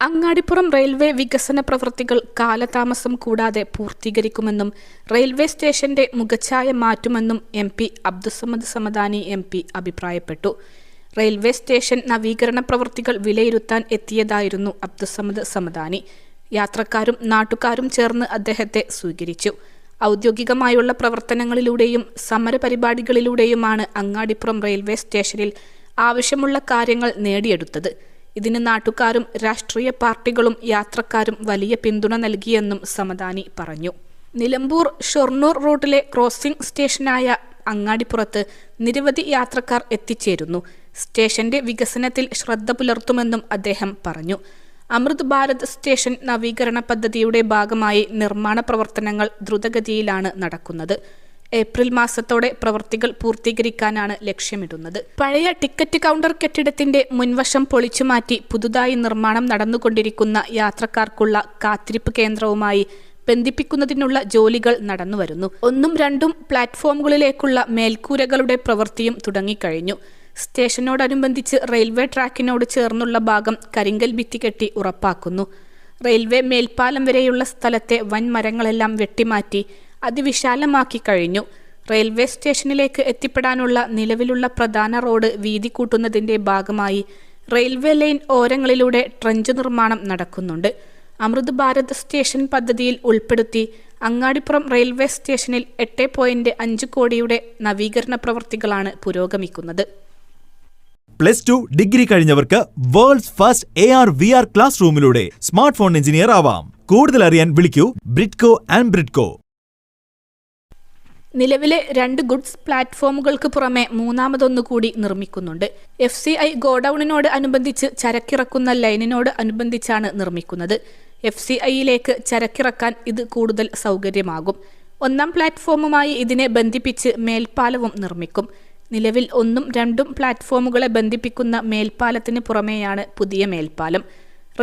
Angadipuram railway വികസന പ്രവൃത്തികൾ കാലതാമസം കൂടാതെ പൂർത്തീകരിക്കുമെന്നും റെയിൽവേ സ്റ്റേഷന്റെ മുഖച്ഛായ മാറ്റുമെന്നും എം.പി. അബ്ദുസ്സമദ് സമദാനി എം.പി. അഭിപ്രായപ്പെട്ടു. റെയിൽവേ സ്റ്റേഷൻ നവീകരണ പ്രവൃത്തികൾ വിലയിരുത്താൻ എത്തിയതായിരുന്നു അബ്ദുസ്സമദ് സമദാനി. യാത്രക്കാരും നാട്ടുകാരും ചേർന്ന് അദ്ദേഹത്തെ സ്വീകരിച്ചു. ഔദ്യോഗികമായുള്ള പ്രവർത്തനങ്ങളിലൂടെയും സമരപരിപാടികളിലൂടെയുമാണ് അങ്ങാടിപ്പുറം റെയിൽവേ സ്റ്റേഷനിൽ ആവശ്യമുള്ള കാര്യങ്ങൾ നേടിയെടുത്തത്. ഇതിന് നാട്ടുകാരും രാഷ്ട്രീയ പാർട്ടികളും യാത്രക്കാരും വലിയ പിന്തുണ നൽകിയെന്നും സമദാനി പറഞ്ഞു. നിലമ്പൂർ ഷൊർണൂർ റൂട്ടിലെ ക്രോസിംഗ് സ്റ്റേഷനായ അങ്ങാടിപ്പുറത്ത് നിരവധി യാത്രക്കാർ എത്തിച്ചേരുന്നു. സ്റ്റേഷന്റെ വികസനത്തിൽ ശ്രദ്ധ പുലർത്തുമെന്നും അദ്ദേഹം പറഞ്ഞു. അമൃത് ഭാരത് സ്റ്റേഷൻ നവീകരണ പദ്ധതിയുടെ ഭാഗമായി നിർമ്മാണ പ്രവർത്തനങ്ങൾ ദ്രുതഗതിയിലാണ് നടക്കുന്നത്. ഏപ്രിൽ മാസത്തോടെ പ്രവൃത്തികൾ പൂർത്തീകരിക്കാനാണ് ലക്ഷ്യമിടുന്നത്. പഴയ ടിക്കറ്റ് കൗണ്ടർ കെട്ടിടത്തിന്റെ മുൻവശം പൊളിച്ചുമാറ്റി പുതുതായി നിർമ്മാണം നടന്നുകൊണ്ടിരിക്കുന്ന യാത്രക്കാർക്കുള്ള കാത്തിരിപ്പ് കേന്ദ്രവുമായി ബന്ധിപ്പിക്കുന്നതിനുള്ള ജോലികൾ നടന്നുവരുന്നു. 1ഉം 2ഉം പ്ലാറ്റ്ഫോമുകളിലേക്കുള്ള മേൽക്കൂരകളുടെ പ്രവൃത്തിയും തുടങ്ങിക്കഴിഞ്ഞു. സ്റ്റേഷനോടനുബന്ധിച്ച് റെയിൽവേ ട്രാക്കിനോട് ചേർന്നുള്ള ഭാഗം കരിങ്കൽ ഭിത്തി കെട്ടി ഉറപ്പാക്കുന്നു. റെയിൽവേ മേൽപ്പാലം വരെയുള്ള സ്ഥലത്തെ വൻമരങ്ങളെല്ലാം വെട്ടിമാറ്റി അതിവിശാലമാക്കി കഴിഞ്ഞു. റെയിൽവേ സ്റ്റേഷനിലേക്ക് എത്തിപ്പെടാനുള്ള നിലവിലുള്ള പ്രധാന റോഡ് വീതി കൂട്ടുന്നതിന്റെ ഭാഗമായി റെയിൽവേ ലൈൻ ഓരങ്ങളിലൂടെ ട്രഞ്ച് നിർമ്മാണം നടക്കുന്നുണ്ട്. അമൃത് ഭാരത് സ്റ്റേഷൻ പദ്ധതിയിൽ ഉൾപ്പെടുത്തി അങ്ങാടിപ്പുറം റെയിൽവേ സ്റ്റേഷനിൽ 8.5 കോടിയുടെ നവീകരണ പ്രവൃത്തികളാണ് പുരോഗമിക്കുന്നത്. +2 ഡിഗ്രി കഴിഞ്ഞവർക്ക് വേൾഡ്സ് ഫസ്റ്റ് AR/VR ക്ലാസ് റൂമിലൂടെ സ്മാർട്ട് ഫോൺ എഞ്ചിനീയർ ആവാം. കൂടുതൽ അറിയാൻ വിളിക്കൂ ബ്രിഡ്കോ ആൻഡ് ബ്രിഡ്കോ. നിലവിലെ 2 ഗുഡ്സ് പ്ലാറ്റ്ഫോമുകൾക്ക് പുറമെ മൂന്നാമതൊന്നു കൂടി നിർമ്മിക്കുന്നുണ്ട്. FCI ഗോഡൌണിനോട് അനുബന്ധിച്ച് ചരക്കിറക്കുന്ന ലൈനിനോട് അനുബന്ധിച്ചാണ് നിർമ്മിക്കുന്നത്. FCIയിലേക്ക് ചരക്കിറക്കാൻ ഇത് കൂടുതൽ സൗകര്യമാകും. 1ാം പ്ലാറ്റ്ഫോമുമായി ഇതിനെ ബന്ധിപ്പിച്ച് മേൽപ്പാലവും നിർമ്മിക്കും. നിലവിൽ 1ഉം 2ഉം പ്ലാറ്റ്ഫോമുകളെ ബന്ധിപ്പിക്കുന്ന മേൽപ്പാലത്തിന് പുറമെയാണ് പുതിയ മേൽപ്പാലം.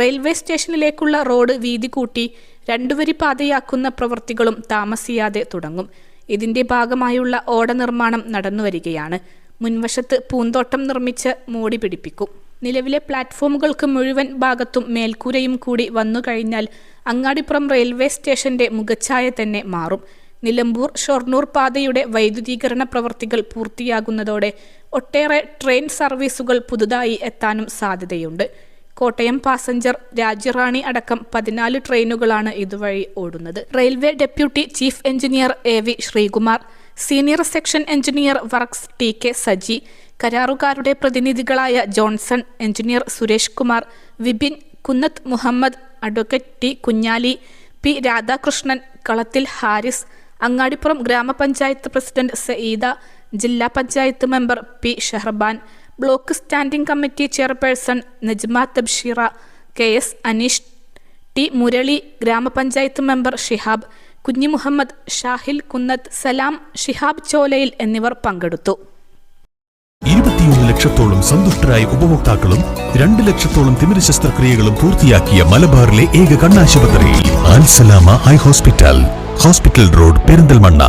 റെയിൽവേ സ്റ്റേഷനിലേക്കുള്ള റോഡ് വീതി കൂട്ടി 2 വരി പാതയാക്കുന്ന പ്രവൃത്തികളും താമസിയാതെ തുടങ്ങും. ഇതിന്റെ ഭാഗമായുള്ള ഓട നിർമ്മാണം നടന്നുവരികയാണ്. മുൻവശത്ത് പൂന്തോട്ടം നിർമ്മിച്ച് മോടി പിടിപ്പിക്കും. നിലവിലെ പ്ലാറ്റ്ഫോമുകൾക്ക് മുഴുവൻ ഭാഗത്തും മേൽക്കൂരയും കൂടി വന്നുകഴിഞ്ഞാൽ അങ്ങാടിപ്പുറം റെയിൽവേ സ്റ്റേഷന്റെ മുഖച്ഛായ തന്നെ മാറും. നിലമ്പൂർ ഷൊർണൂർ പാതയുടെ വൈദ്യുതീകരണ പ്രവൃത്തികൾ പൂർത്തിയാകുന്നതോടെ ഒട്ടേറെ ട്രെയിൻ സർവീസുകൾ പുതുതായി എത്താനും സാധ്യതയുണ്ട്. കോട്ടയം പാസഞ്ചർ, രാജ്യറാണി അടക്കം 14 ട്രെയിനുകളാണ് ഇതുവഴി ഓടുന്നത്. Railway deputy chief engineer AV Sreekumar, senior section engineer works TK Saji, കരാറുകാരുടെ പ്രതിനിധികളായ Johnson, engineer Suresh Kumar, Vipin, Kunnath Muhammad, advocate T Kunhali, P Radhakrishnan, Kalathil Haris, Angadippuram grama panchayat president Saeeda, ജില്ലാ panchayat member P Shaharban, block standing committee chairperson Najma Tabsheera, KS Aneesh, T Murali, grama panchayat member Shihab, Kunhimuhammad, Shahil Kunnath, Salam, Shihab Cholayil എന്നിവർ പങ്കെടുത്തു. 21 ലക്ഷത്തോളം സന്തുഷ്ടരായ ഉപഭോക്താക്കളും 2 ലക്ഷത്തോളം തിമിര ശസ്ത്രക്രിയകളും പൂർത്തിയാക്കിയ മലബാറിലെ ഏക കണ്ണാശുപത്രി അൽ സലാമ ഹൈ ഹോസ്പിറ്റൽ റോഡ് പെരിന്തൽമണ്ണ.